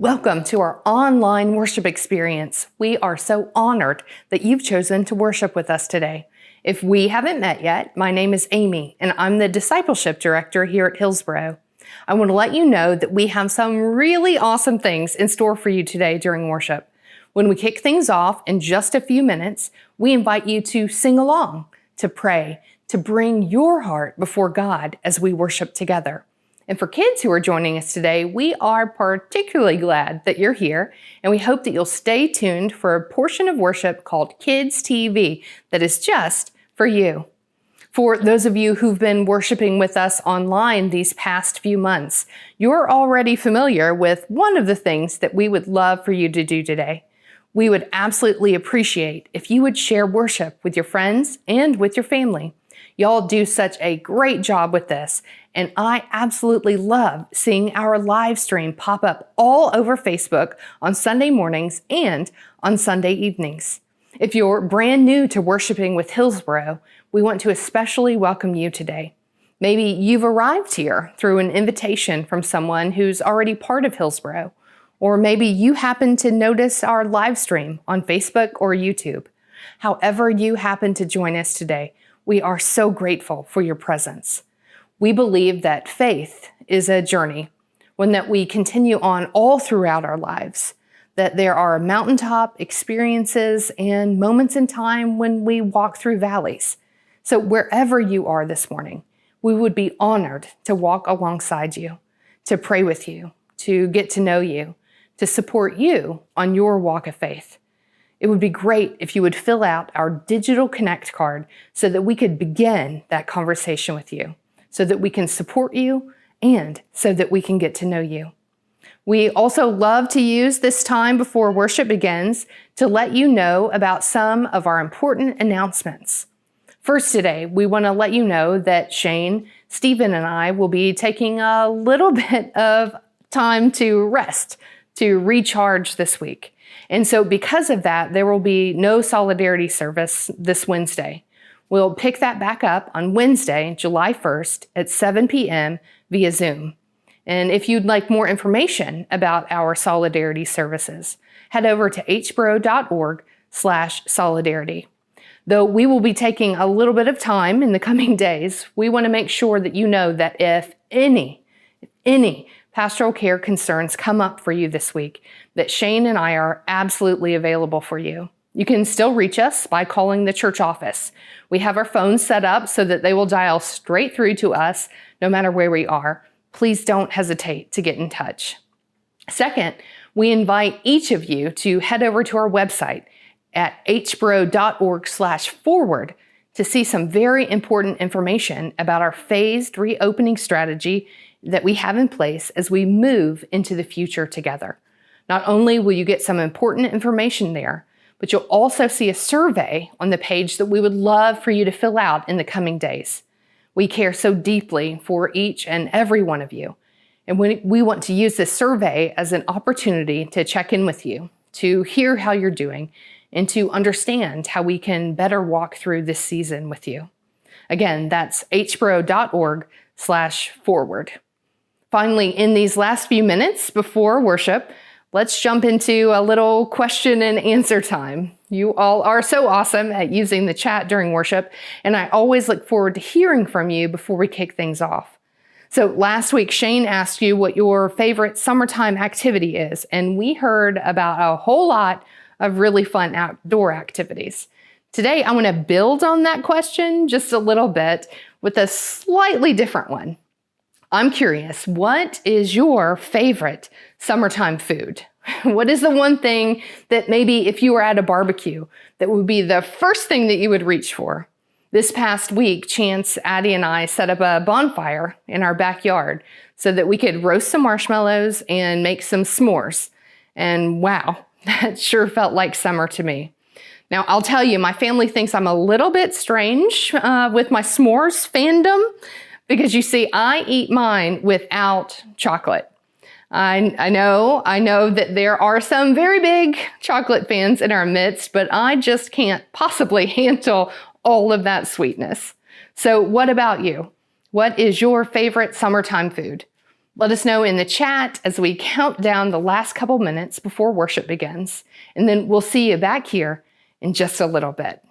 Welcome to our online worship experience. We are so honored that you've chosen to worship with us today. If we haven't met yet, my name is Amy, and I'm the Discipleship Director here at Hillsboro. I want to let you know that we have some really awesome things in store for you today during worship. When we kick things off in just a few minutes, we invite you to sing along, to pray, to bring your heart before God as we worship together. And for kids who are joining us today, we are particularly glad that you're here, and we hope that you'll stay tuned for a portion of worship called Kids TV that is just for you. For those of you who've been worshiping with us online these past few months, you're already familiar with one of the things that we would love for you to do today. We would absolutely appreciate if you would share worship with your friends and with your family. Y'all do such a great job with this, and I absolutely love seeing our live stream pop up all over Facebook on Sunday mornings and on Sunday evenings. If you're brand new to worshiping with Hillsboro, we want to especially welcome you today. Maybe you've arrived here through an invitation from someone who's already part of Hillsboro, or maybe you happen to notice our live stream on Facebook or YouTube. However you happen to join us today, we are so grateful for your presence. We believe that faith is a journey, one that we continue on all throughout our lives, that there are mountaintop experiences and moments in time when we walk through valleys. So wherever you are this morning, we would be honored to walk alongside you, to pray with you, to get to know you, to support you on your walk of faith. It would be great if you would fill out our digital Connect card so that we could begin that conversation with you, so that we can support you and so that we can get to know you. We also love to use this time before worship begins to let you know about some of our important announcements. First today, we want to let you know that Shane, Stephen, and I will be taking a little bit of time to rest, to recharge this week. And so because of that, there will be no solidarity service this Wednesday. We'll pick that back up on Wednesday, July 1st at 7 p.m. via Zoom. And if you'd like more information about our solidarity services, head over to hbro.org/solidarity. Though we will be taking a little bit of time in the coming days, we want to make sure that you know that if any pastoral care concerns come up for you this week, that Shane and I are absolutely available for you. You can still reach us by calling the church office. We have our phones set up so that they will dial straight through to us no matter where we are. Please don't hesitate to get in touch. Second, we invite each of you to head over to our website at hbro.org/forward to see some very important information about our phased reopening strategy that we have in place as we move into the future together. Not only will you get some important information there, but you'll also see a survey on the page that we would love for you to fill out in the coming days. We care so deeply for each and every one of you, and we want to use this survey as an opportunity to check in with you, to hear how you're doing, and to understand how we can better walk through this season with you. Again, that's hbro.org/forward. Finally, in these last few minutes before worship, let's jump into a little question and answer time. You all are so awesome at using the chat during worship, and I always look forward to hearing from you before we kick things off. So last week, Shane asked you what your favorite summertime activity is, and we heard about a whole lot of really fun outdoor activities. Today, I want to build on that question just a little bit with a slightly different one. I'm curious, what is your favorite summertime food? What is the one thing that maybe if you were at a barbecue, that would be the first thing that you would reach for? This past week, Chance, Addie, and I set up a bonfire in our backyard so that we could roast some marshmallows and make some s'mores. And wow, that sure felt like summer to me. Now, I'll tell you, my family thinks I'm a little bit strange with my s'mores fandom, because you see, I eat mine without chocolate. I know that there are some very big chocolate fans in our midst, but I just can't possibly handle all of that sweetness. So what about you? What is your favorite summertime food? Let us know in the chat as we count down the last couple minutes before worship begins, and then we'll see you back here in just a little bit.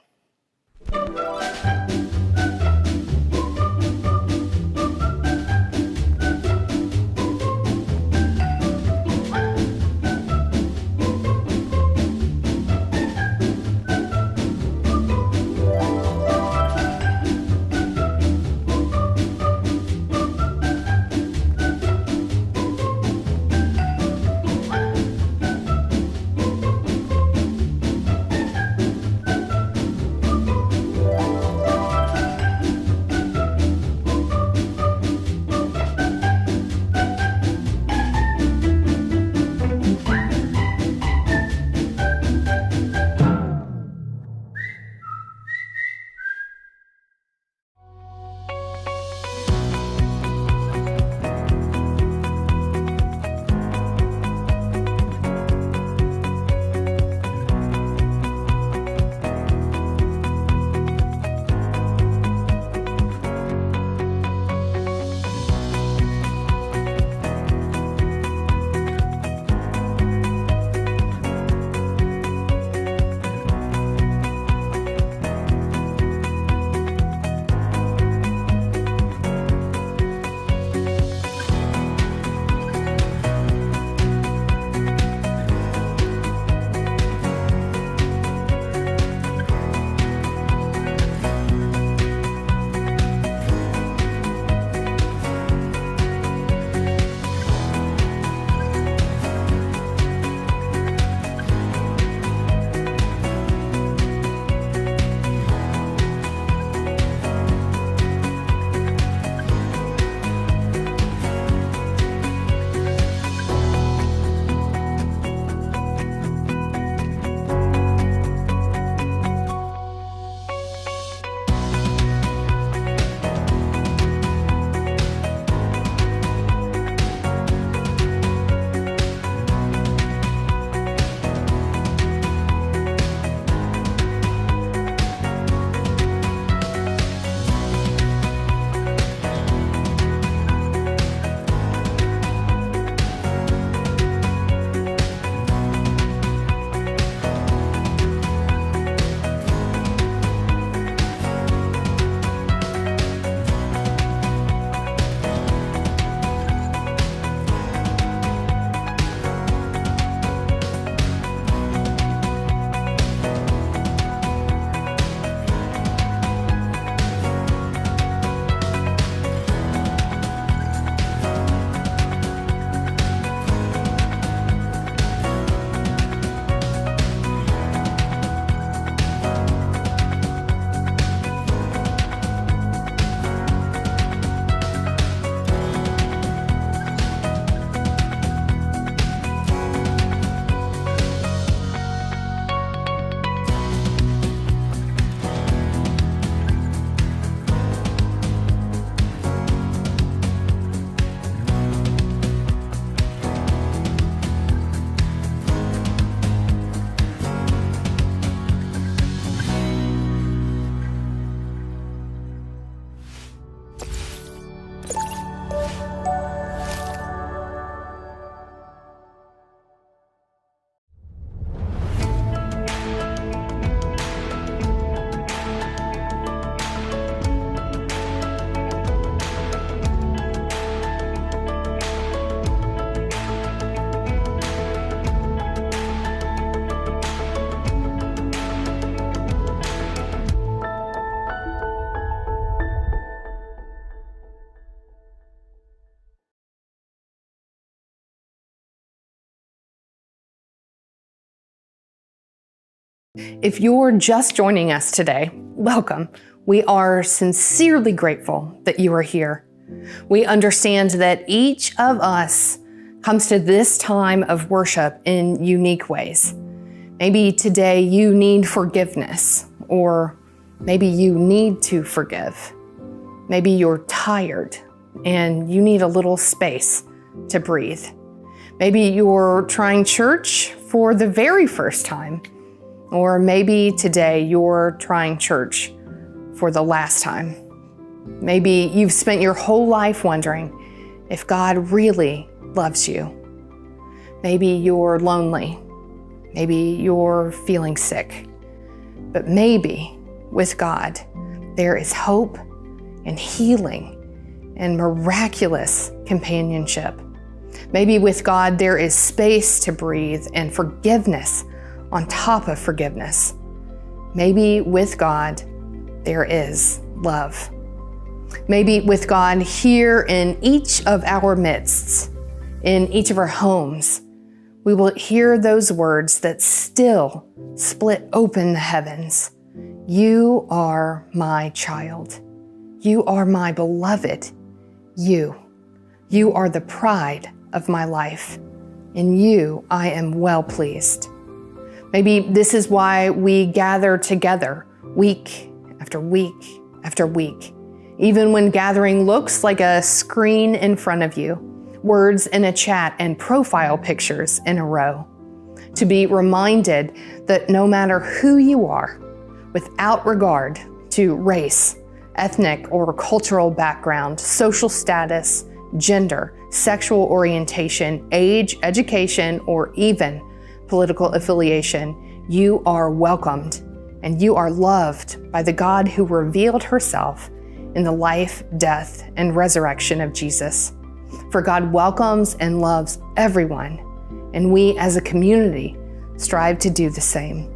If you're just joining us today, welcome. We are sincerely grateful that you are here. We understand that each of us comes to this time of worship in unique ways. Maybe today you need forgiveness, or maybe you need to forgive. Maybe you're tired and you need a little space to breathe. Maybe you're trying church for the very first time, or maybe today you're trying church for the last time. Maybe you've spent your whole life wondering, if God really loves you. Maybe you're lonely. Maybe you're feeling sick. But maybe with God, there is hope and healing and miraculous companionship. Maybe with God, there is space to breathe and forgiveness on top of forgiveness. Maybe with God, there is love. Maybe with God here in each of our midst, in each of our homes, we will hear those words that still split open the heavens. You are my child. You are my beloved. You are the pride of my life. In you, I am well pleased. Maybe this is why we gather together week after week after week, even when gathering looks like a screen in front of you, words in a chat and profile pictures in a row. To be reminded that no matter who you are, without regard to race, ethnic or cultural background, social status, gender, sexual orientation, age, education, or even political affiliation, you are welcomed and you are loved by the God who revealed herself in the life, death, and resurrection of Jesus. For God welcomes and loves everyone, and we as a community strive to do the same.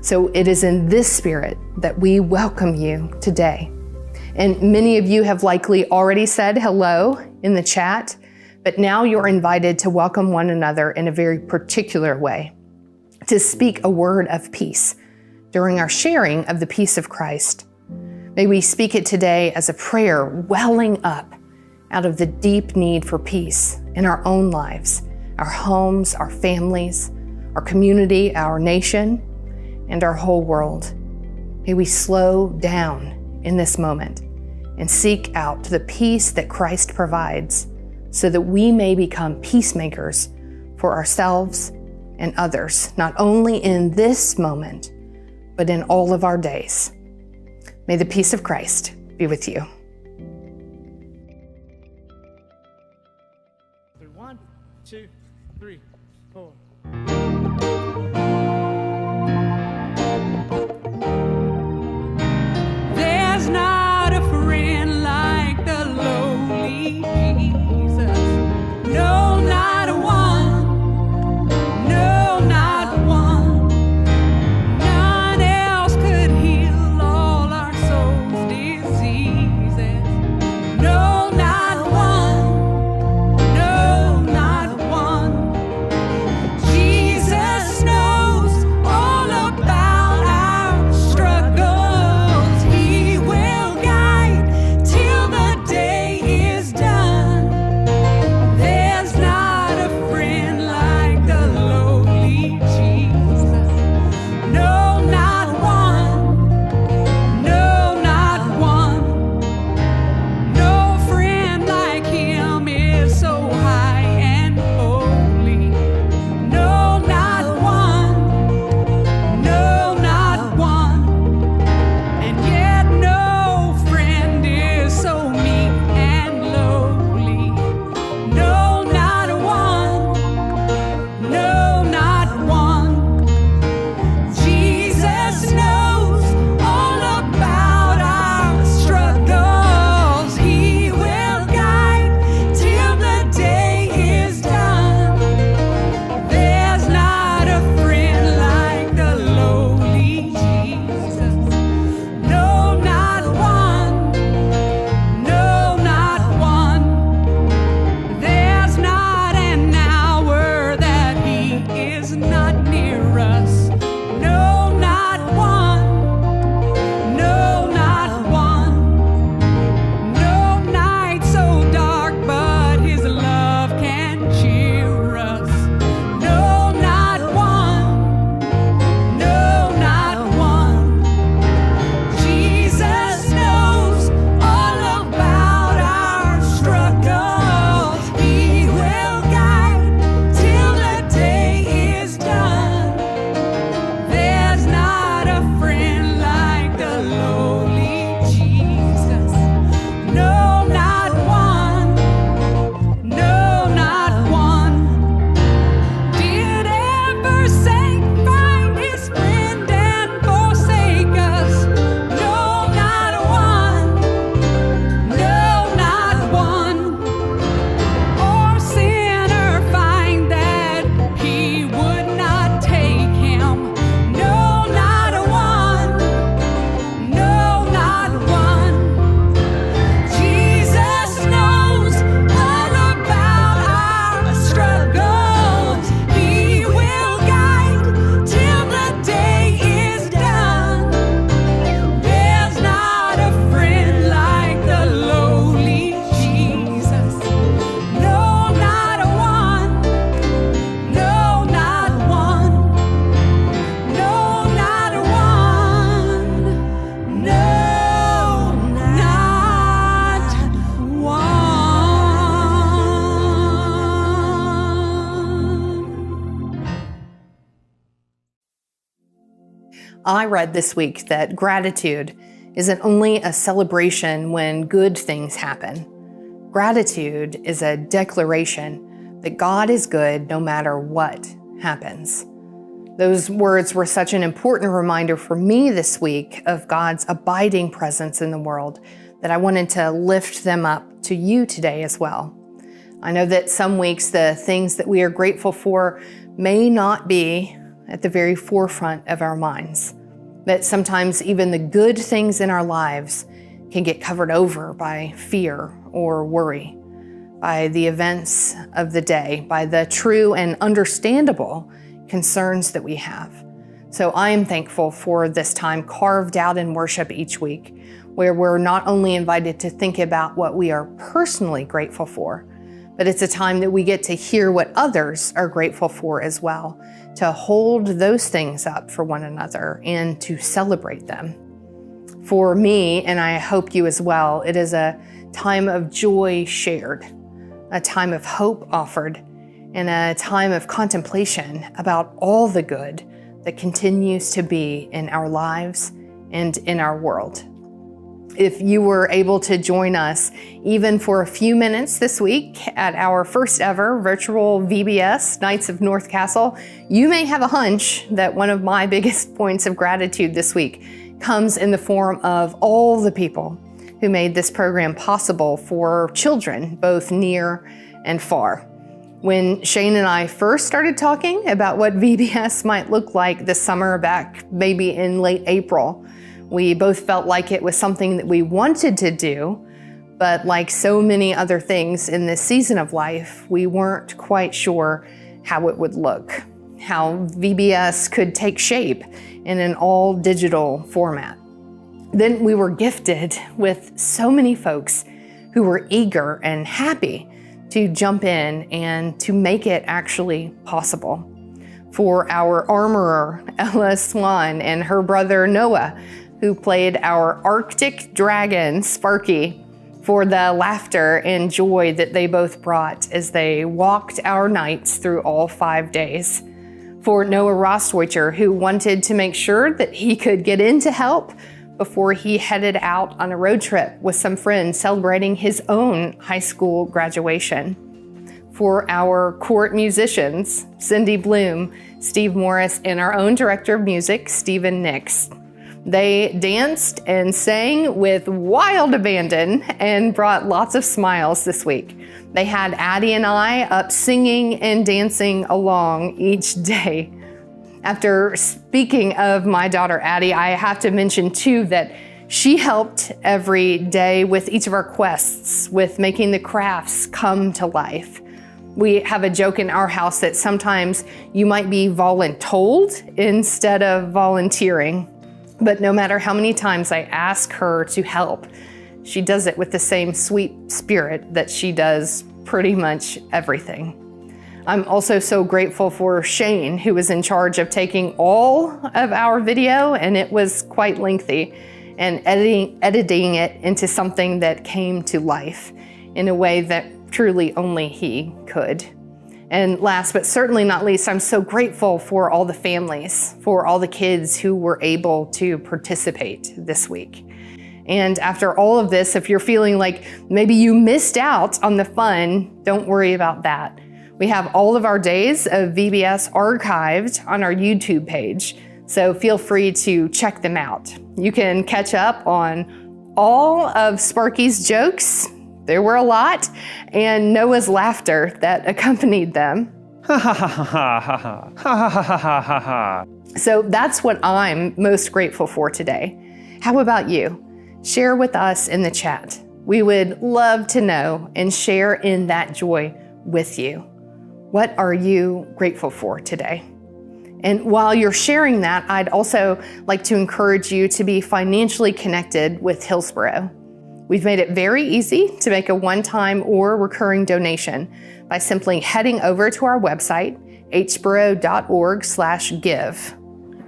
So it is in this spirit that we welcome you today. And many of you have likely already said hello in the chat, but now you're invited to welcome one another in a very particular way, to speak a word of peace during our sharing of the peace of Christ. May we speak it today as a prayer welling up out of the deep need for peace in our own lives, our homes, our families, our community, our nation, and our whole world. May we slow down in this moment and seek out the peace that Christ provides so that we may become peacemakers for ourselves and others, not only in this moment, but in all of our days. May the peace of Christ be with you. 1, 2, 3, 4. There's not a friend like the lowly Jesus. No, not a one. No, not one. None else could heal all our soul's diseases. I read this week that gratitude isn't only a celebration when good things happen. Gratitude is a declaration that God is good no matter what happens. Those words were such an important reminder for me this week of God's abiding presence in the world that I wanted to lift them up to you today as well. I know that some weeks the things that we are grateful for may not be at the very forefront of our minds, that sometimes even the good things in our lives can get covered over by fear or worry, by the events of the day, by the true and understandable concerns that we have. So I am thankful for this time carved out in worship each week, where we're not only invited to think about what we are personally grateful for, but it's a time that we get to hear what others are grateful for as well, to hold those things up for one another and to celebrate them. For me, and I hope you as well, it is a time of joy shared, a time of hope offered, and a time of contemplation about all the good that continues to be in our lives and in our world. If you were able to join us even for a few minutes this week at our first ever virtual VBS Nights of North Castle, you may have a hunch that one of my biggest points of gratitude this week comes in the form of all the people who made this program possible for children, both near and far. When Shane and I first started talking about what VBS might look like this summer back maybe in late April, we both felt like it was something that we wanted to do, but like so many other things in this season of life, we weren't quite sure how it would look, how VBS could take shape in an all-digital format. Then we were gifted with so many folks who were eager and happy to jump in and to make it actually possible. For our armorer, Ella Swan, and her brother Noah, who played our Arctic dragon, Sparky, for the laughter and joy that they both brought as they walked our nights through all 5 days. For Noah Rostweicher, who wanted to make sure that he could get in to help before he headed out on a road trip with some friends celebrating his own high school graduation. For our court musicians, Cindy Bloom, Steve Morris, and our own director of music, Stephen Nix. They danced and sang with wild abandon and brought lots of smiles this week. They had Addie and I up singing and dancing along each day. After speaking of my daughter Addie, I have to mention too that she helped every day with each of our quests, with making the crafts come to life. We have a joke in our house that sometimes you might be voluntold instead of volunteering. But no matter how many times I ask her to help, she does it with the same sweet spirit that she does pretty much everything. I'm also so grateful for Shane, who was in charge of taking all of our video, and it was quite lengthy, and editing it into something that came to life in a way that truly only he could. And last but certainly not least, I'm so grateful for all the families, for all the kids who were able to participate this week. And after all of this, if you're feeling like maybe you missed out on the fun, don't worry about that. We have all of our days of VBS archived on our YouTube page, so feel free to check them out. You can catch up on all of Sparky's jokes, there were a lot, and Noah's laughter that accompanied them. Ha ha ha ha ha ha ha ha ha ha ha. So that's what I'm most grateful for today. How about you? Share with us in the chat. We would love to know and share in that joy with you. What are you grateful for today? And while you're sharing that, I'd also like to encourage you to be financially connected with Hillsboro. We've made it very easy to make a one-time or recurring donation by simply heading over to our website, hboro.org/give.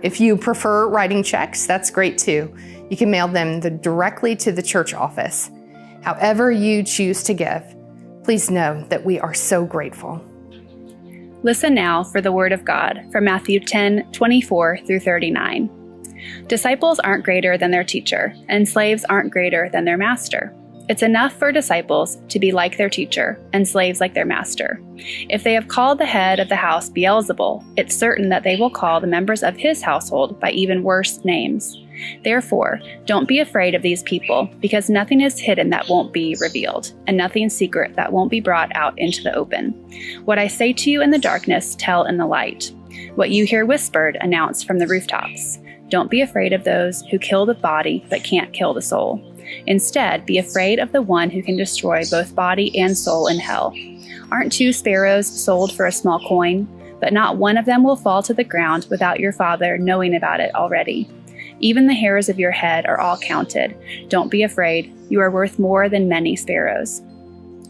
If you prefer writing checks, that's great too. You can mail them directly to the church office. However you choose to give, please know that we are so grateful. Listen now for the word of God from Matthew 10:24 through 39. Disciples aren't greater than their teacher, and slaves aren't greater than their master. It's enough for disciples to be like their teacher and slaves like their master. If they have called the head of the house Beelzebul, it's certain that they will call the members of his household by even worse names. Therefore, don't be afraid of these people, because nothing is hidden that won't be revealed, and nothing secret that won't be brought out into the open. What I say to you in the darkness, tell in the light. What you hear whispered, announce from the rooftops. Don't be afraid of those who kill the body but can't kill the soul. Instead, be afraid of the one who can destroy both body and soul in hell. Aren't 2 sparrows sold for a small coin? But not one of them will fall to the ground without your Father knowing about it already. Even the hairs of your head are all counted. Don't be afraid. You are worth more than many sparrows.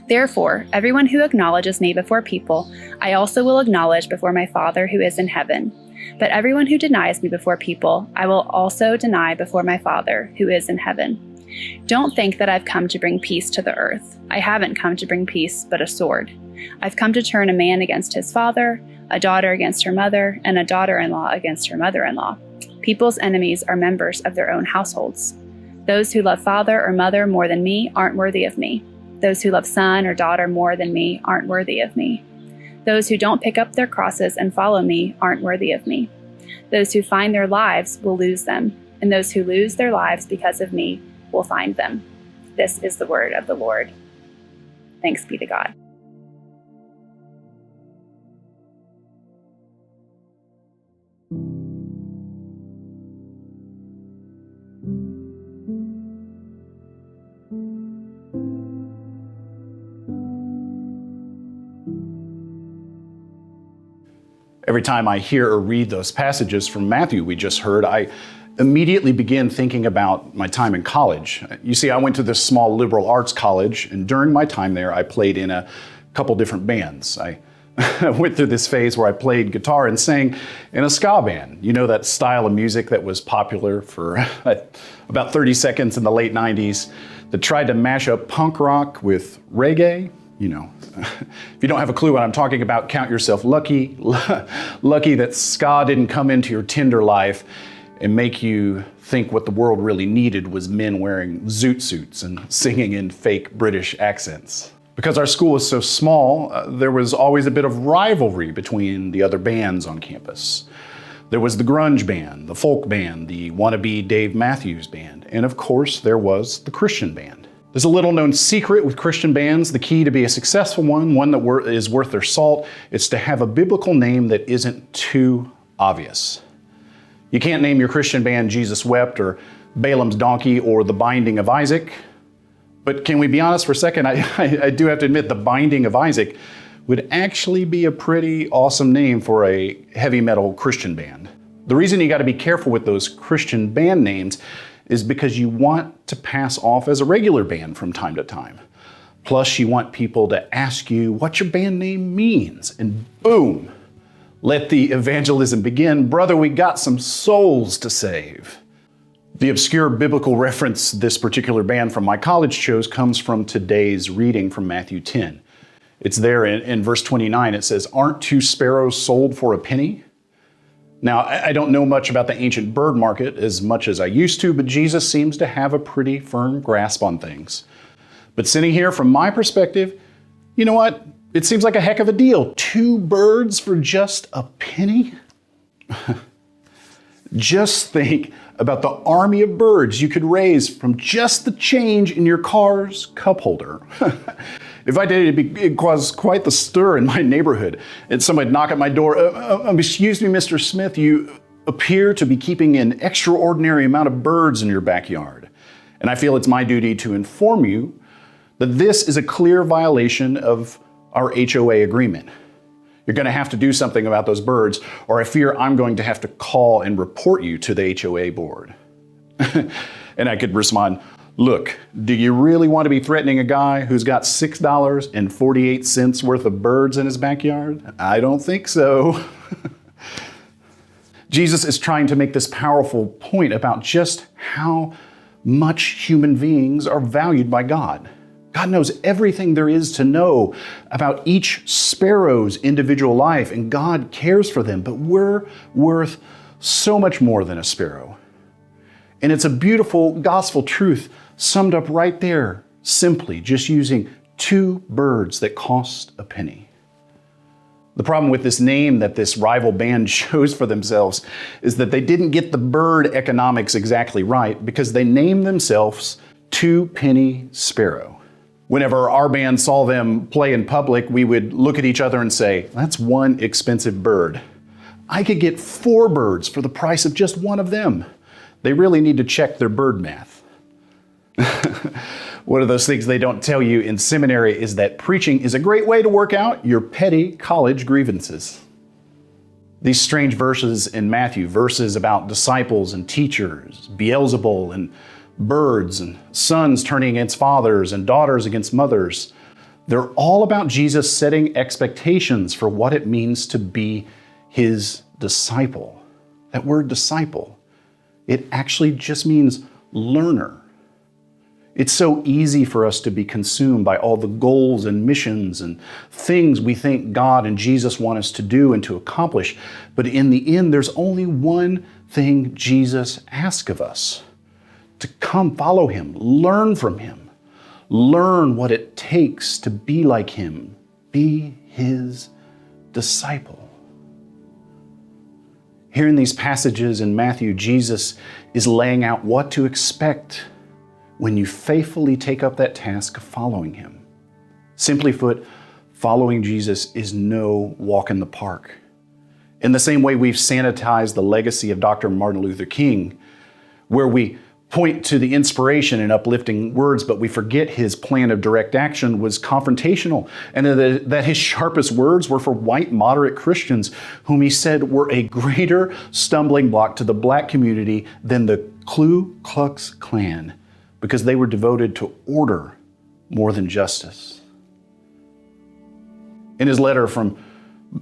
Therefore, everyone who acknowledges me before people, I also will acknowledge before my Father who is in heaven. But everyone who denies me before people, I will also deny before my Father who is in heaven. Don't think that I've come to bring peace to the earth. I haven't come to bring peace, but a sword. I've come to turn a man against his father, a daughter against her mother, and a daughter-in-law against her mother-in-law. People's enemies are members of their own households. Those who love father or mother more than me aren't worthy of me. Those who love son or daughter more than me aren't worthy of me. Those who don't pick up their crosses and follow me aren't worthy of me. Those who find their lives will lose them, and those who lose their lives because of me will find them. This is the word of the Lord. Thanks be to God. Every time I hear or read those passages from Matthew we just heard, I immediately begin thinking about my time in college. You see, I went to this small liberal arts college, and during my time there, I played in a couple different bands. I went through this phase where I played guitar and sang in a ska band. You know, that style of music that was popular for about 30 seconds in the late 90s that tried to mash up punk rock with reggae. You know, if you don't have a clue what I'm talking about, count yourself lucky. Lucky that ska didn't come into your Tinder life and make you think what the world really needed was men wearing zoot suits and singing in fake British accents. Because our school was so small, there was always a bit of rivalry between the other bands on campus. There was the grunge band, the folk band, the wannabe Dave Matthews band, and of course there was the Christian band. There's a little known secret with Christian bands. The key to be a successful one that is worth their salt, is to have a biblical name that isn't too obvious. You can't name your Christian band Jesus Wept or Balaam's Donkey or The Binding of Isaac. But can we be honest for a second? I do have to admit, The Binding of Isaac would actually be a pretty awesome name for a heavy metal Christian band. The reason you got to be careful with those Christian band names is because you want to pass off as a regular band from time to time. Plus, you want people to ask you what your band name means, and boom, let the evangelism begin. Brother, we got some souls to save. The obscure biblical reference this particular band from my college chose comes from today's reading from Matthew 10. It's there in verse 29. It says, "Aren't 2 sparrows sold for a penny?" Now, I don't know much about the ancient bird market as much as I used to, but Jesus seems to have a pretty firm grasp on things. But sitting here from my perspective, you know what? It seems like a heck of a deal. 2 birds for just a penny? Just think about the army of birds you could raise from just the change in your car's cup holder. If I did, it'd cause quite the stir in my neighborhood. And somebody'd knock at my door, "Excuse me, Mr. Smith, you appear to be keeping an extraordinary amount of birds in your backyard." And I feel it's my duty to inform you that this is a clear violation of our HOA agreement. You're going to have to do something about those birds, or I fear I'm going to have to call and report you to the HOA board. And I could respond, "Look, do you really want to be threatening a guy who's got $6.48 worth of birds in his backyard? I don't think so." Jesus is trying to make this powerful point about just how much human beings are valued by God. God knows everything there is to know about each sparrow's individual life, and God cares for them, but we're worth so much more than a sparrow. And it's a beautiful gospel truth summed up right there, simply just using 2 birds that cost a penny. The problem with this name that this rival band chose for themselves is that they didn't get the bird economics exactly right, because they named themselves 2 Penny Sparrow. Whenever our band saw them play in public, we would look at each other and say, "That's one expensive bird. I could get 4 birds for the price of just one of them." They really need to check their bird math. One of those things they don't tell you in seminary is that preaching is a great way to work out your petty college grievances. These strange verses in Matthew, verses about disciples and teachers, Beelzebul and birds, and sons turning against fathers and daughters against mothers, they're all about Jesus setting expectations for what it means to be his disciple. That word disciple, it actually just means learner. It's so easy for us to be consumed by all the goals and missions and things we think God and Jesus want us to do and to accomplish. But in the end, there's only one thing Jesus asks of us: to come follow him, learn from him, learn what it takes to be like him, be his disciple. Here in these passages in Matthew, Jesus is laying out what to expect when you faithfully take up that task of following him. Simply put, following Jesus is no walk in the park. In the same way we've sanitized the legacy of Dr. Martin Luther King, where we point to the inspiration and uplifting words, but we forget his plan of direct action was confrontational, and that his sharpest words were for white moderate Christians, whom he said were a greater stumbling block to the black community than the Ku Klux Klan, because they were devoted to order more than justice. In his letter from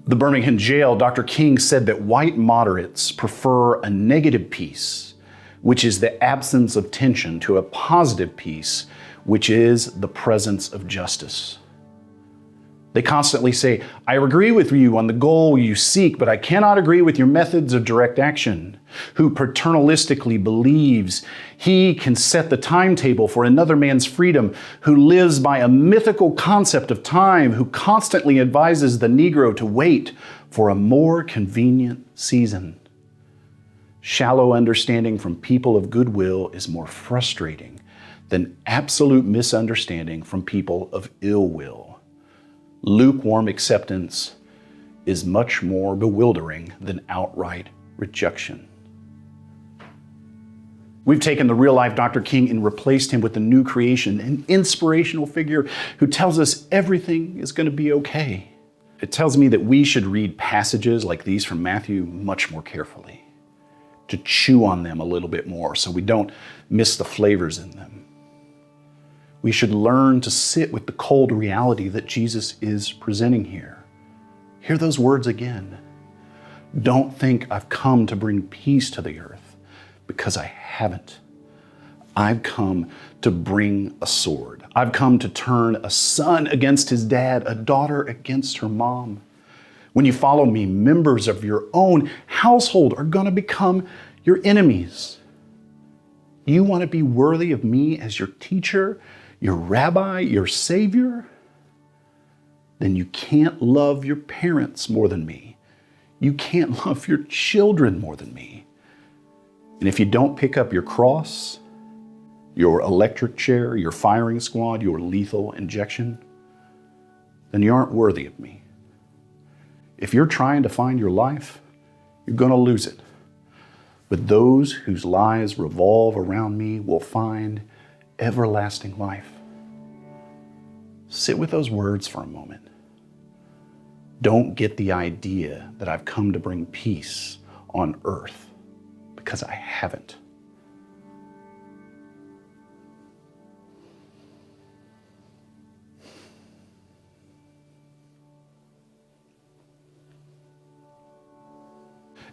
the Birmingham jail, Dr. King said that white moderates prefer a negative peace, which is the absence of tension, to a positive peace, which is the presence of justice. They constantly say, "I agree with you on the goal you seek, but I cannot agree with your methods of direct action." Who paternalistically believes he can set the timetable for another man's freedom, who lives by a mythical concept of time, who constantly advises the Negro to wait for a more convenient season. Shallow understanding from people of goodwill is more frustrating than absolute misunderstanding from people of ill will. Lukewarm acceptance is much more bewildering than outright rejection. We've taken the real-life Dr. King and replaced him with a new creation, an inspirational figure who tells us everything is going to be okay. It tells me that we should read passages like these from Matthew much more carefully, to chew on them a little bit more so we don't miss the flavors in them. We should learn to sit with the cold reality that Jesus is presenting here. Hear those words again. Don't think I've come to bring peace to the earth, because I haven't. I've come to bring a sword. I've come to turn a son against his dad, a daughter against her mom. When you follow me, members of your own household are going to become your enemies. You want to be worthy of me as your teacher, your rabbi, your savior? Then you can't love your parents more than me. You can't love your children more than me. And if you don't pick up your cross, your electric chair, your firing squad, your lethal injection, then you aren't worthy of me. If you're trying to find your life, you're going to lose it. But those whose lives revolve around me will find everlasting life. Sit with those words for a moment. Don't get the idea that I've come to bring peace on earth, because I haven't.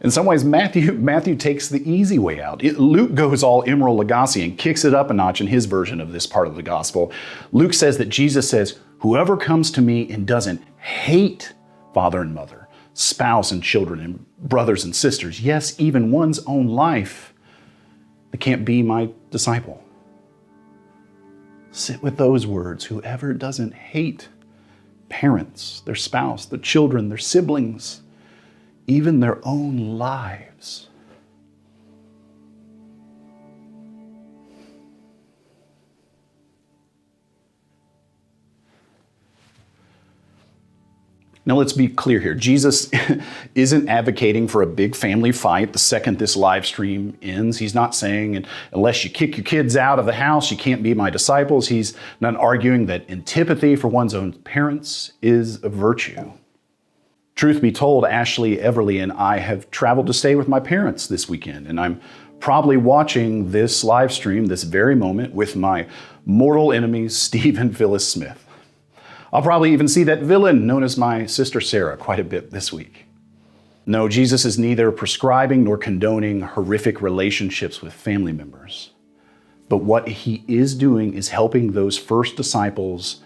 In some ways, Matthew takes the easy way out. Luke goes all Emeril Lagasse and kicks it up a notch in his version of this part of the gospel. Luke says that Jesus says, "Whoever comes to me and doesn't hate father and mother, spouse and children and brothers and sisters, yes, even one's own life, they can't be my disciple. Sit with those words. Whoever doesn't hate parents, their spouse, their children, their siblings, even their own lives, now, let's be clear here. Jesus isn't advocating for a big family fight the second this live stream ends. He's not saying, unless you kick your kids out of the house, you can't be my disciples. He's not arguing that antipathy for one's own parents is a virtue. Truth be told, Ashley, Everly, and I have traveled to stay with my parents this weekend, and I'm probably watching this live stream this very moment with my mortal enemies, Steve and Phyllis Smith. I'll probably even see that villain known as my sister Sarah quite a bit this week. No, Jesus is neither prescribing nor condoning horrific relationships with family members. But what he is doing is helping those first disciples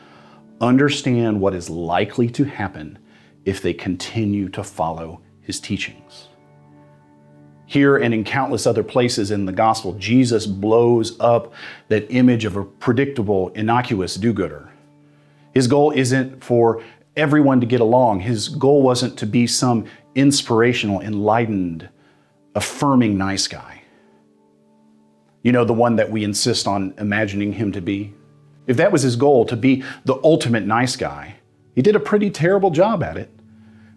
understand what is likely to happen if they continue to follow his teachings. Here and in countless other places in the gospel, Jesus blows up that image of a predictable, innocuous do-gooder. His goal isn't for everyone to get along. His goal wasn't to be some inspirational, enlightened, affirming nice guy. You know, the one that we insist on imagining him to be? If that was his goal, to be the ultimate nice guy, he did a pretty terrible job at it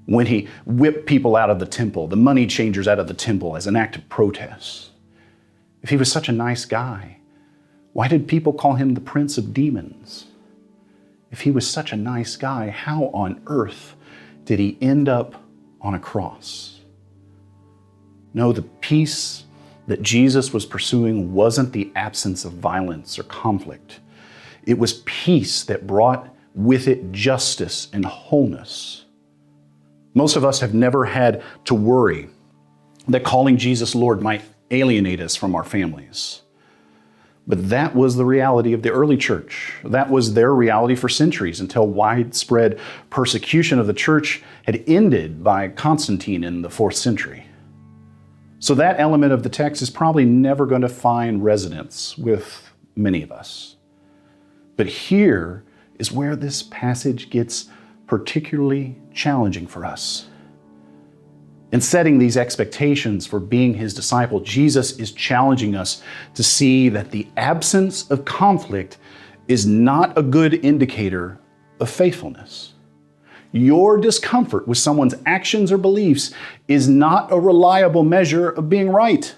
when he whipped people out of the temple, the money changers out of the temple as an act of protest. If he was such a nice guy, why did people call him the Prince of Demons? If he was such a nice guy, how on earth did he end up on a cross? No, the peace that Jesus was pursuing wasn't the absence of violence or conflict. It was peace that brought with it justice and wholeness. Most of us have never had to worry that calling Jesus Lord might alienate us from our families. But that was the reality of the early church. That was their reality for centuries until widespread persecution of the church had ended by Constantine in the 4th century. So that element of the text is probably never going to find resonance with many of us. But here is where this passage gets particularly challenging for us. In setting these expectations for being his disciple, Jesus is challenging us to see that the absence of conflict is not a good indicator of faithfulness. Your discomfort with someone's actions or beliefs is not a reliable measure of being right.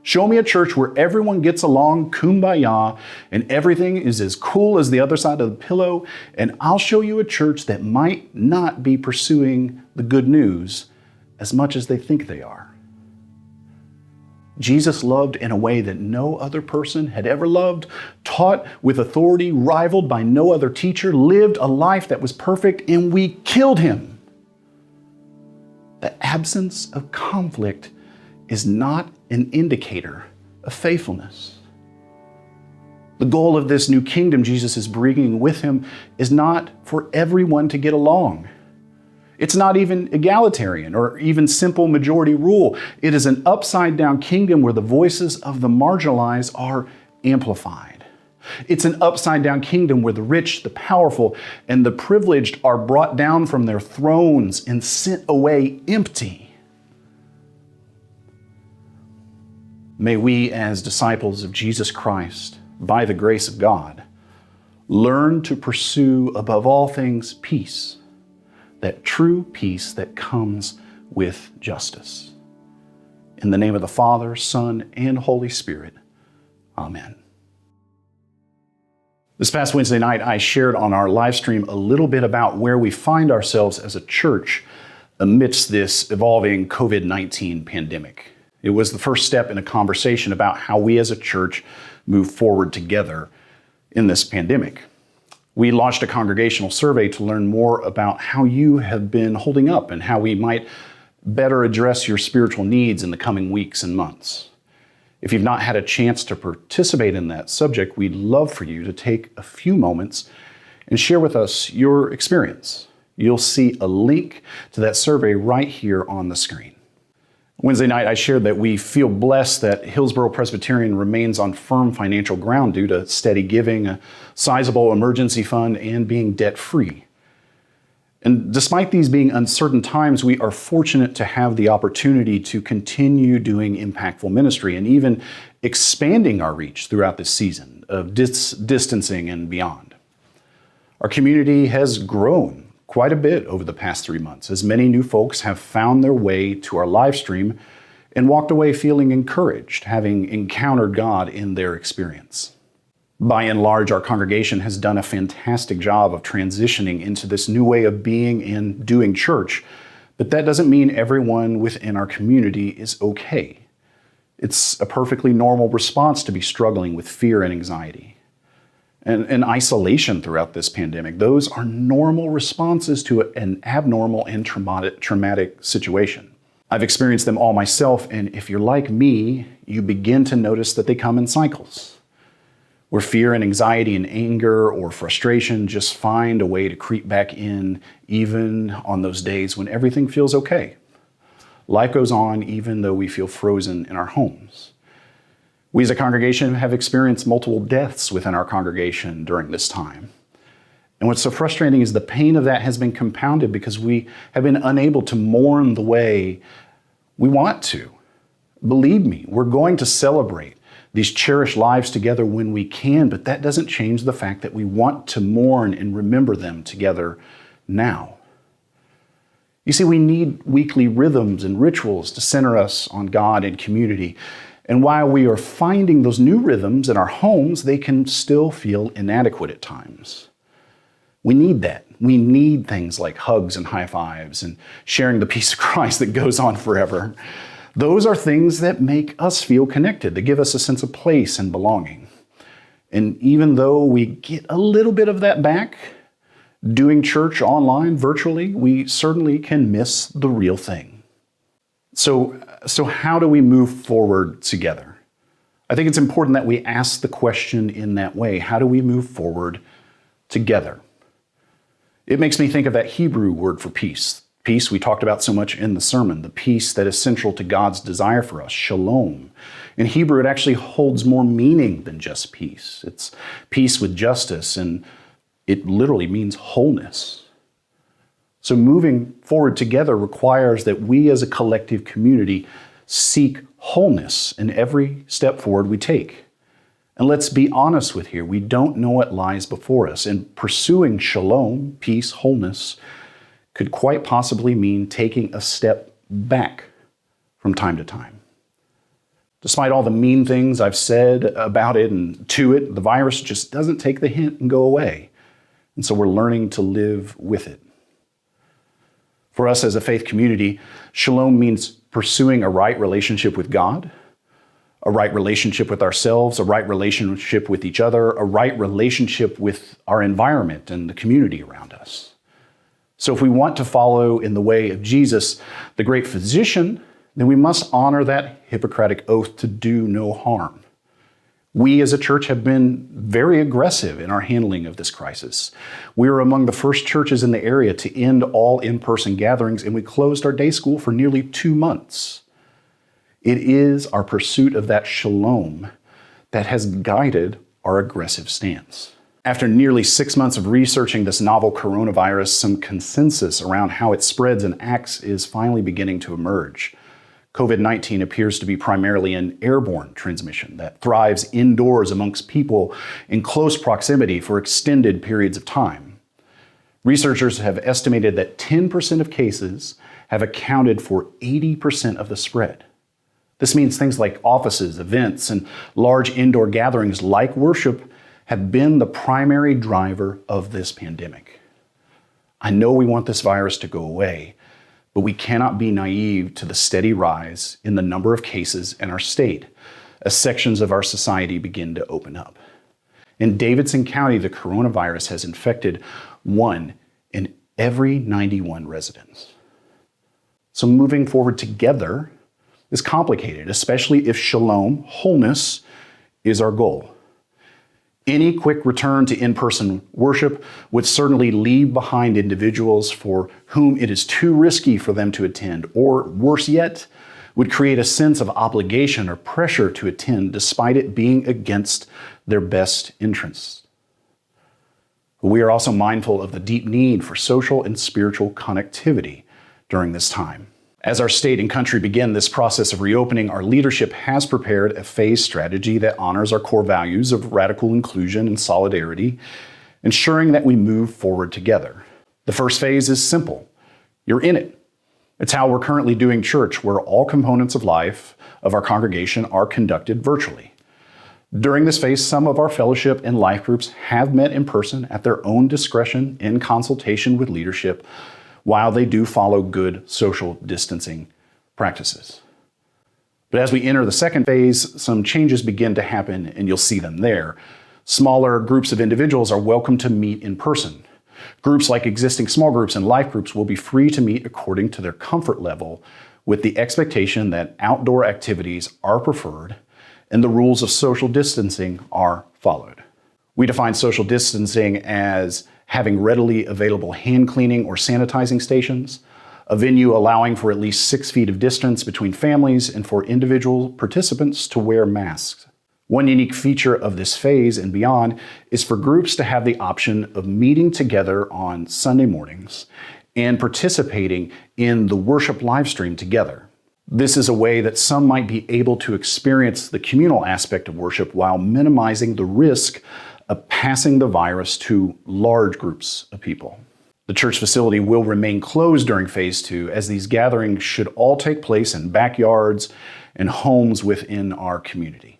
Show me a church where everyone gets along kumbaya and everything is as cool as the other side of the pillow, and I'll show you a church that might not be pursuing the good news as much as they think they are. Jesus loved in a way that no other person had ever loved, taught with authority rivaled by no other teacher, lived a life that was perfect, and we killed him. The absence of conflict is not an indicator of faithfulness. The goal of this new kingdom Jesus is bringing with him is not for everyone to get along. It's not even egalitarian or even simple majority rule. It is an upside-down kingdom where the voices of the marginalized are amplified. It's an upside-down kingdom where the rich, the powerful, and the privileged are brought down from their thrones and sent away empty. May we, as disciples of Jesus Christ, by the grace of God, learn to pursue above all things peace, that true peace that comes with justice. In the name of the Father, Son, and Holy Spirit, amen. This past Wednesday night, I shared on our live stream a little bit about where we find ourselves as a church amidst this evolving COVID-19 pandemic. It was the first step in a conversation about how we as a church move forward together in this pandemic. We launched a congregational survey to learn more about how you have been holding up and how we might better address your spiritual needs in the coming weeks and months. If you've not had a chance to participate in that subject, we'd love for you to take a few moments and share with us your experience. You'll see a link to that survey right here on the screen. Wednesday night, I shared that we feel blessed that Hillsborough Presbyterian remains on firm financial ground due to steady giving, a sizable emergency fund, and being debt-free. And despite these being uncertain times, we are fortunate to have the opportunity to continue doing impactful ministry and even expanding our reach throughout this season of distancing and beyond. Our community has grown quite a bit over the past 3 months, as many new folks have found their way to our live stream and walked away feeling encouraged, having encountered God in their experience. By and large, our congregation has done a fantastic job of transitioning into this new way of being and doing church, but that doesn't mean everyone within our community is okay. It's a perfectly normal response to be struggling with fear and anxiety and isolation throughout this pandemic. Those are normal responses to an abnormal and traumatic situation. I've experienced them all myself, and if you're like me, you begin to notice that they come in cycles, where fear and anxiety and anger or frustration just find a way to creep back in, even on those days when everything feels okay. Life goes on even though we feel frozen in our homes. We as a congregation have experienced multiple deaths within our congregation during this time. And what's so frustrating is the pain of that has been compounded because we have been unable to mourn the way we want to. Believe me, we're going to celebrate these cherished lives together when we can, but that doesn't change the fact that we want to mourn and remember them together now. You see, we need weekly rhythms and rituals to center us on God and community. And while we are finding those new rhythms in our homes, they can still feel inadequate at times. We need that. We need things like hugs and high fives and sharing the peace of Christ that goes on forever. Those are things that make us feel connected, that give us a sense of place and belonging. And even though we get a little bit of that back, doing church online, virtually, we certainly can miss the real thing. So how do we move forward together? I think it's important that we ask the question in that way. How do we move forward together? It makes me think of that Hebrew word for peace. Peace we talked about so much in the sermon, the peace that is central to God's desire for us, shalom. In Hebrew, it actually holds more meaning than just peace. It's peace with justice, and it literally means wholeness. So moving forward together requires that we as a collective community seek wholeness in every step forward we take. And let's be honest with here, we don't know what lies before us. And pursuing shalom, peace, wholeness, could quite possibly mean taking a step back from time to time. Despite all the mean things I've said about it and to it, the virus just doesn't take the hint and go away. And so we're learning to live with it. For us as a faith community, shalom means pursuing a right relationship with God, a right relationship with ourselves, a right relationship with each other, a right relationship with our environment and the community around us. So if we want to follow in the way of Jesus, the great physician, then we must honor that Hippocratic oath to do no harm. We as a church have been very aggressive in our handling of this crisis. We were among the first churches in the area to end all in-person gatherings, and we closed our day school for nearly 2 months. It is our pursuit of that shalom that has guided our aggressive stance. After nearly 6 months of researching this novel coronavirus, some consensus around how it spreads and acts is finally beginning to emerge. COVID-19 appears to be primarily an airborne transmission that thrives indoors amongst people in close proximity for extended periods of time. Researchers have estimated that 10% of cases have accounted for 80% of the spread. This means things like offices, events, and large indoor gatherings like worship have been the primary driver of this pandemic. I know we want this virus to go away, but we cannot be naive to the steady rise in the number of cases in our state as sections of our society begin to open up. In Davidson County, the coronavirus has infected 1 in every 91 residents. So moving forward together is complicated, especially if shalom, wholeness, is our goal. Any quick return to in-person worship would certainly leave behind individuals for whom it is too risky for them to attend, or worse yet, would create a sense of obligation or pressure to attend despite it being against their best interests. We are also mindful of the deep need for social and spiritual connectivity during this time. As our state and country begin this process of reopening, our leadership has prepared a phase strategy that honors our core values of radical inclusion and solidarity, ensuring that we move forward together. The first phase is simple. You're in it. It's how we're currently doing church, where all components of life of our congregation are conducted virtually. During this phase, some of our fellowship and life groups have met in person at their own discretion in consultation with leadership, while they do follow good social distancing practices. But as we enter the second phase, some changes begin to happen, and you'll see them there. Smaller groups of individuals are welcome to meet in person. Groups like existing small groups and life groups will be free to meet according to their comfort level, with the expectation that outdoor activities are preferred and the rules of social distancing are followed. We define social distancing as having readily available hand cleaning or sanitizing stations, a venue allowing for at least 6 feet of distance between families, and for individual participants to wear masks. One unique feature of this phase and beyond is for groups to have the option of meeting together on Sunday mornings and participating in the worship live stream together. This is a way that some might be able to experience the communal aspect of worship while minimizing the risk of passing the virus to large groups of people. The church facility will remain closed during phase 2, as these gatherings should all take place in backyards and homes within our community.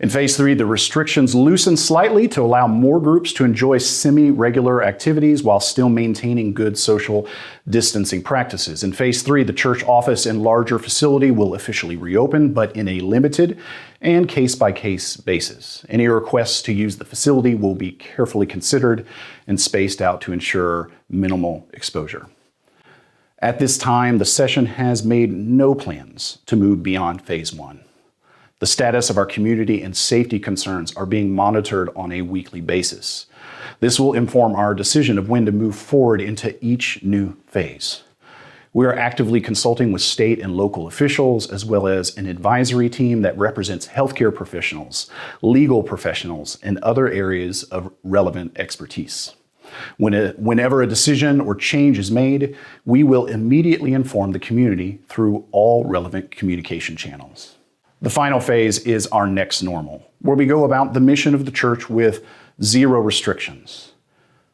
In phase 3, the restrictions loosen slightly to allow more groups to enjoy semi-regular activities while still maintaining good social distancing practices. In phase 3, the church office and larger facility will officially reopen, but in a limited and case-by-case basis. Any requests to use the facility will be carefully considered and spaced out to ensure minimal exposure. At this time, the session has made no plans to move beyond phase 1. The status of our community and safety concerns are being monitored on a weekly basis. This will inform our decision of when to move forward into each new phase. We are actively consulting with state and local officials, as well as an advisory team that represents healthcare professionals, legal professionals, and other areas of relevant expertise. Whenever a decision or change is made, we will immediately inform the community through all relevant communication channels. The final phase is our next normal, where we go about the mission of the church with zero restrictions.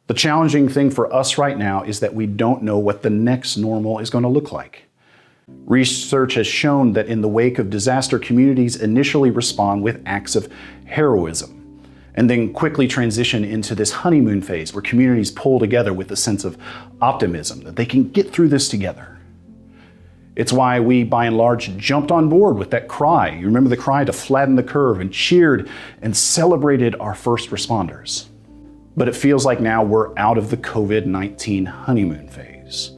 The challenging thing for us right now is that we don't know what the next normal is going to look like. Research has shown that in the wake of disaster, communities initially respond with acts of heroism, and then quickly transition into this honeymoon phase where communities pull together with a sense of optimism that they can get through this together. It's why we, by and large, jumped on board with that cry. You remember the cry to flatten the curve, and cheered and celebrated our first responders. But it feels like now we're out of the COVID-19 honeymoon phase,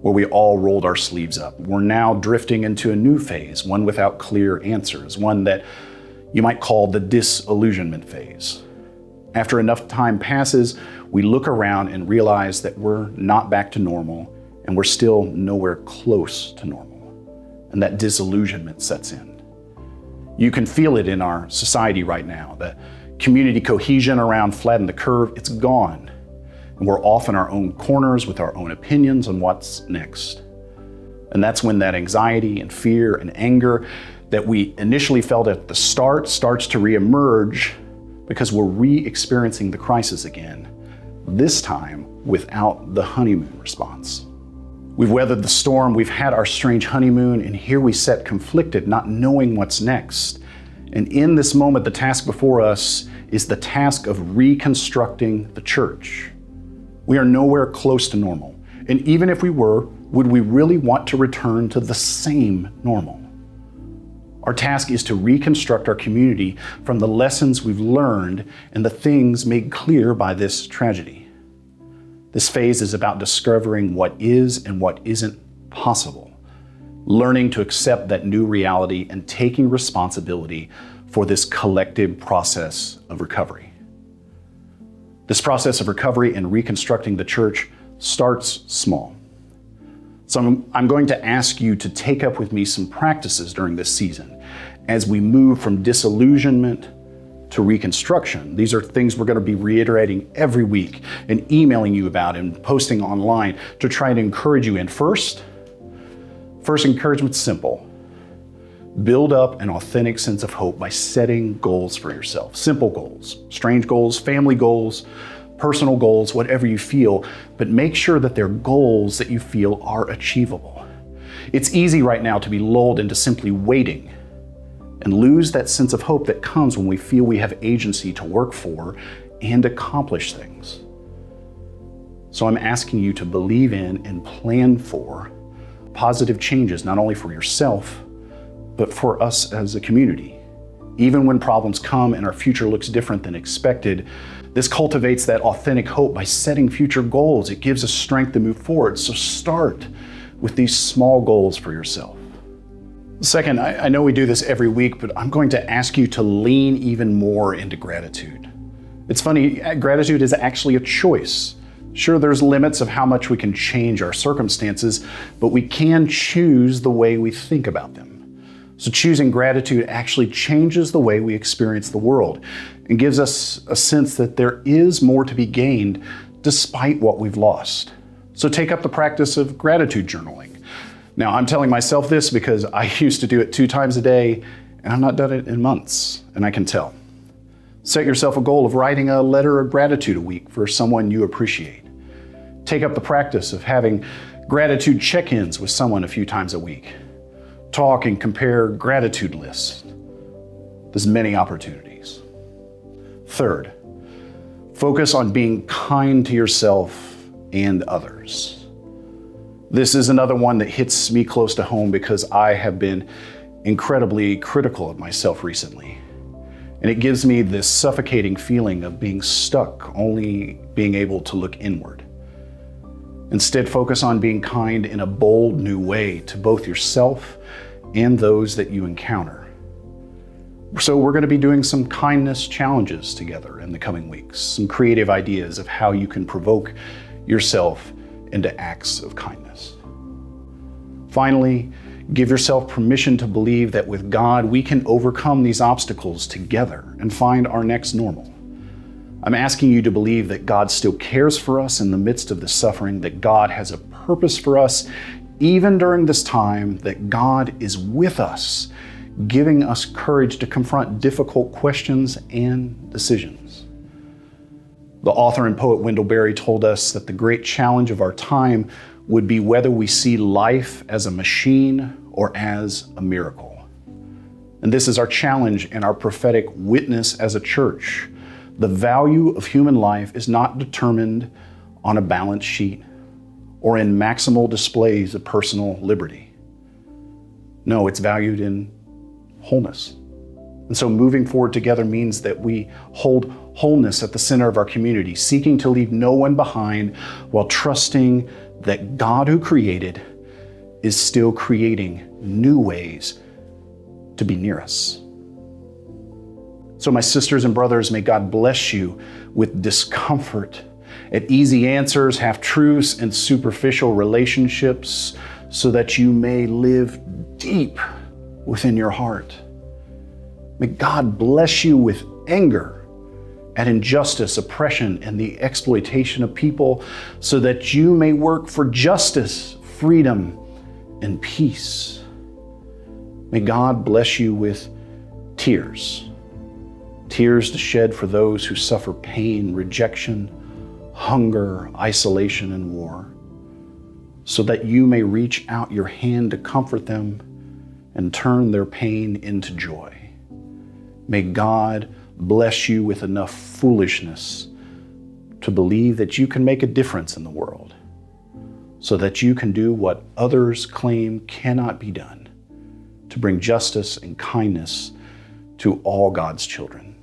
where we all rolled our sleeves up. We're now drifting into a new phase, one without clear answers, one that you might call the disillusionment phase. After enough time passes, we look around and realize that we're not back to normal, and we're still nowhere close to normal. And that disillusionment sets in. You can feel it in our society right now. The community cohesion around flatten the curve, it's gone. And we're off in our own corners with our own opinions on what's next. And that's when that anxiety and fear and anger that we initially felt at the start starts to reemerge, because we're re-experiencing the crisis again, this time without the honeymoon response. We've weathered the storm, we've had our strange honeymoon, and here we sit conflicted, not knowing what's next. And in this moment, the task before us is the task of reconstructing the church. We are nowhere close to normal. And even if we were, would we really want to return to the same normal? Our task is to reconstruct our community from the lessons we've learned and the things made clear by this tragedy. This phase is about discovering what is and what isn't possible, learning to accept that new reality and taking responsibility for this collective process of recovery. This process of recovery and reconstructing the church starts small. So I'm going to ask you to take up with me some practices during this season as we move from disillusionment to reconstruction. These are things we're going to be reiterating every week and emailing you about and posting online to try to encourage you in. First encouragement's simple. Build up an authentic sense of hope by setting goals for yourself. Simple goals, strange goals, family goals, personal goals, whatever you feel, but make sure that they're goals that you feel are achievable. It's easy right now to be lulled into simply waiting and lose that sense of hope that comes when we feel we have agency to work for and accomplish things. So I'm asking you to believe in and plan for positive changes, not only for yourself, but for us as a community. Even when problems come and our future looks different than expected, this cultivates that authentic hope by setting future goals. It gives us strength to move forward. So start with these small goals for yourself. Second, I know we do this every week, but I'm going to ask you to lean even more into gratitude. It's funny, gratitude is actually a choice. Sure, there's limits of how much we can change our circumstances, but we can choose the way we think about them. So choosing gratitude actually changes the way we experience the world and gives us a sense that there is more to be gained despite what we've lost. So take up the practice of gratitude journaling. Now, I'm telling myself this because I used to do it 2 times a day and I've not done it in months, and I can tell. Set yourself a goal of writing a letter of gratitude a week for someone you appreciate. Take up the practice of having gratitude check-ins with someone a few times a week. Talk and compare gratitude lists. There's many opportunities. Third, focus on being kind to yourself and others. This is another one that hits me close to home because I have been incredibly critical of myself recently. And it gives me this suffocating feeling of being stuck, only being able to look inward. Instead, focus on being kind in a bold new way to both yourself and those that you encounter. So we're going to be doing some kindness challenges together in the coming weeks, some creative ideas of how you can provoke yourself into acts of kindness. Finally, give yourself permission to believe that with God, we can overcome these obstacles together and find our next normal. I'm asking you to believe that God still cares for us in the midst of the suffering, that God has a purpose for us even during this time, that God is with us, giving us courage to confront difficult questions and decisions. The author and poet Wendell Berry told us that the great challenge of our time would be whether we see life as a machine or as a miracle. And this is our challenge and our prophetic witness as a church. The value of human life is not determined on a balance sheet or in maximal displays of personal liberty. No, it's valued in wholeness. And so moving forward together means that we hold wholeness at the center of our community, seeking to leave no one behind while trusting that God who created is still creating new ways to be near us. So my sisters and brothers, may God bless you with discomfort at easy answers, half-truths, and superficial relationships so that you may live deep within your heart. May God bless you with anger at injustice, oppression, and the exploitation of people so that you may work for justice, freedom, and peace. May God bless you with tears. Tears to shed for those who suffer pain, rejection, hunger, isolation, and war, so that you may reach out your hand to comfort them and turn their pain into joy. May God bless you with enough foolishness to believe that you can make a difference in the world, so that you can do what others claim cannot be done, to bring justice and kindness to all God's children.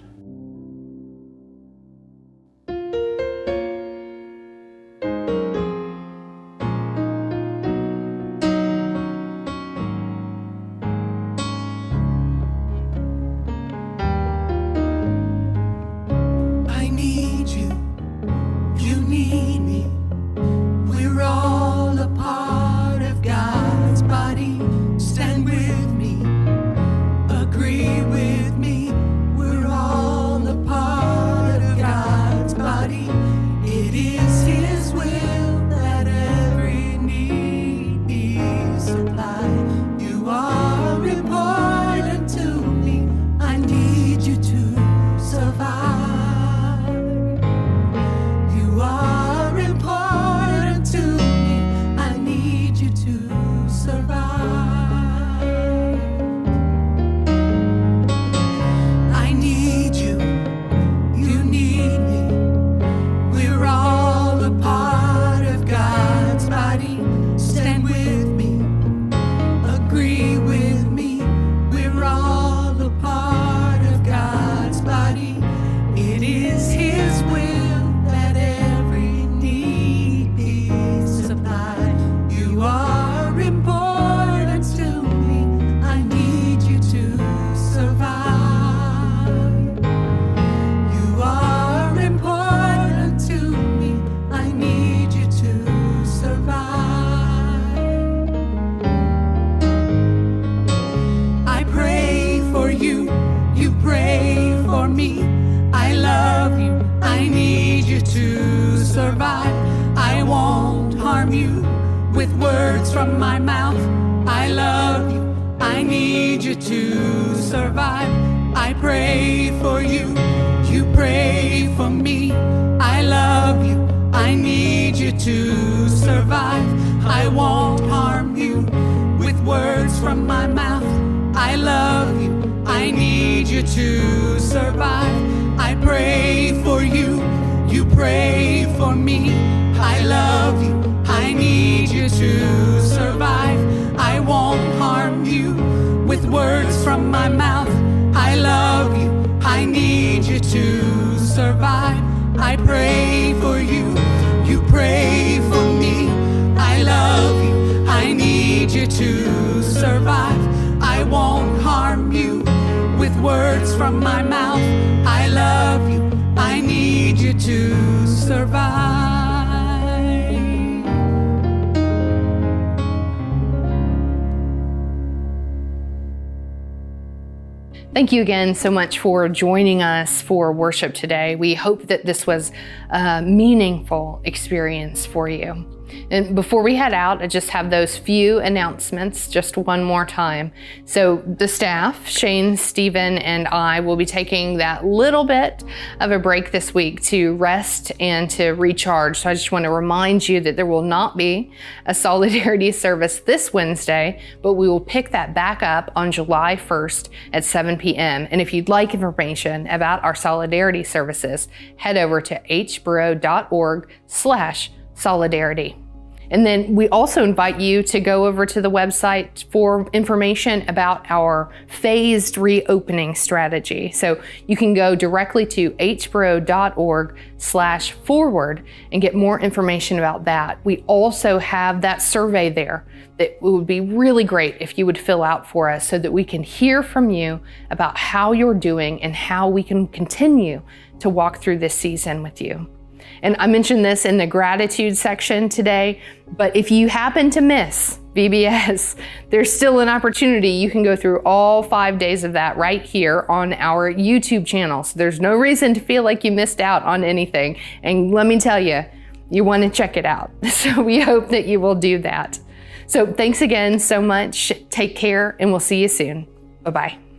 I need you, you need me. We're all a part of to survive. I won't harm you with words from my mouth. I love you, I need you to survive. I pray for you, you pray for me. I love you, I need you to survive. I won't harm you with words from my mouth. I love you, I need you to survive. I pray for you, you pray for me. I love you, I need you to survive. I won't harm you with words from my mouth. I love you, I need you to survive. I pray for you, you pray for me. I love you, I need you to survive. I won't harm you with words from my mouth. I love you, I need you to survive. Thank you again so much for joining us for worship today. We hope that this was a meaningful experience for you. And before we head out, I just have those few announcements just one more time. So the staff, Shane, Stephen, and I will be taking that little bit of a break this week to rest and to recharge. So I just want to remind you that there will not be a Solidarity service this Wednesday, but we will pick that back up on July 1st at 7 p.m. And if you'd like information about our Solidarity services, head over to hboro.org/solidarity. And then we also invite you to go over to the website for information about our phased reopening strategy. So you can go directly to hboro.org/forward and get more information about that. We also have that survey there that it would be really great if you would fill out for us so that we can hear from you about how you're doing and how we can continue to walk through this season with you. And I mentioned this in the gratitude section today, but if you happen to miss VBS, there's still an opportunity. You can go through all 5 days of that right here on our YouTube channel. So there's no reason to feel like you missed out on anything. And let me tell you, you want to check it out. So we hope that you will do that. So thanks again so much. Take care, and we'll see you soon. Bye-bye.